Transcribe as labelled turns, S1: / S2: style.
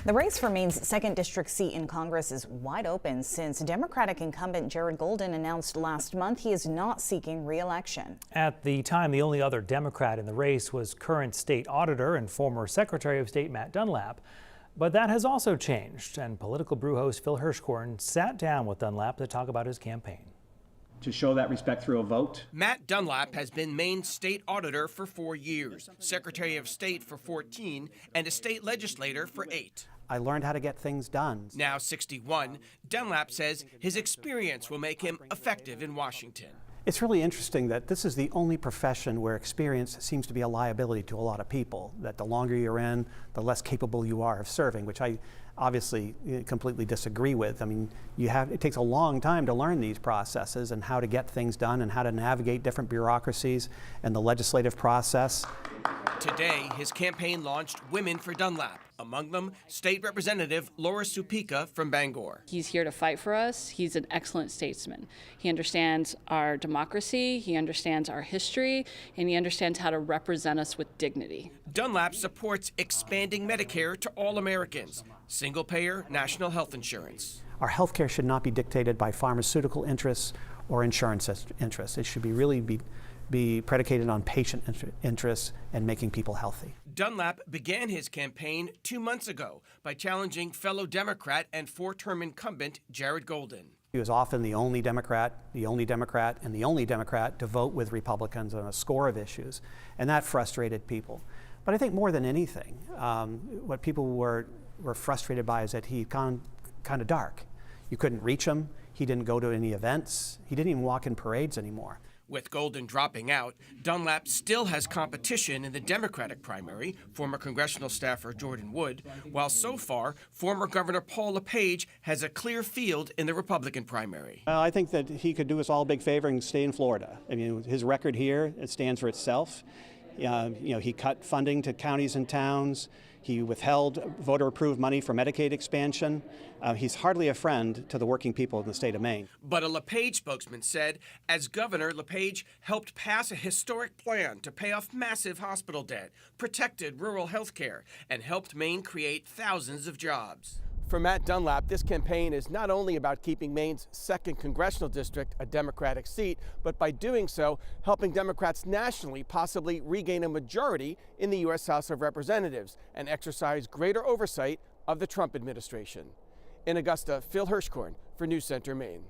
S1: The race for Maine's 2nd District seat in Congress is wide open since Democratic incumbent Jared Golden announced last month he is not seeking re-election.
S2: At the time, the only other Democrat in the race was current state auditor and former Secretary of State Matt Dunlap. But that has also changed, and Political Brew host Phil Hirschhorn sat down with Dunlap to talk about his campaign.
S3: To show that respect through a vote.
S4: Matt Dunlap has been Maine state auditor for 4 years, Secretary of State for 14, and a state legislator for 8.
S5: I learned how to get things done.
S4: Now 61, Dunlap says his experience will make him effective in Washington.
S5: It's really interesting that this is the only profession where experience seems to be a liability to a lot of people, that the longer you're in, the less capable you are of serving, which I obviously completely disagree with. I mean, it takes a long time to learn these processes and how to get things done and how to navigate different bureaucracies and the legislative process.
S4: Today, his campaign launched Women for Dunlap, among them State Representative Laura Supika from Bangor.
S6: He's here to fight for us. He's an excellent statesman. He understands our democracy, he understands our history, and he understands how to represent us with dignity.
S4: Dunlap supports expanding Medicare to all Americans, single-payer national health insurance.
S5: Our health care should not be dictated by pharmaceutical interests or insurance interests. It should be predicated on patient interests and making people healthy.
S4: Dunlap began his campaign 2 months ago by challenging fellow Democrat and 4-term incumbent Jared Golden.
S5: He was often the only Democrat, and the only Democrat to vote with Republicans on a score of issues, and that frustrated people. But I think more than anything, what people were frustrated by is that he'd gone kind of dark. You couldn't reach him. He didn't go to any events. He didn't even walk in parades anymore.
S4: With Golden dropping out, Dunlap still has competition in the Democratic primary, former congressional staffer Jordan Wood, while so far, former Governor Paul LePage has a clear field in the Republican primary.
S5: I think that he could do us all a big favor and stay in Florida. I mean, his record here, it stands for itself. He cut funding to counties and towns. He withheld voter-approved money for Medicaid expansion. He's hardly a friend to the working people in the state of Maine.
S4: But a LePage spokesman said, as governor, LePage helped pass a historic plan to pay off massive hospital debt, protected rural health care, and helped Maine create thousands of jobs. For Matt Dunlap, this campaign is not only about keeping Maine's 2nd congressional district a Democratic seat, but by doing so, helping Democrats nationally possibly regain a majority in the U.S. House of Representatives and exercise greater oversight of the Trump administration. In Augusta, Phil Hirschhorn for News Center, Maine.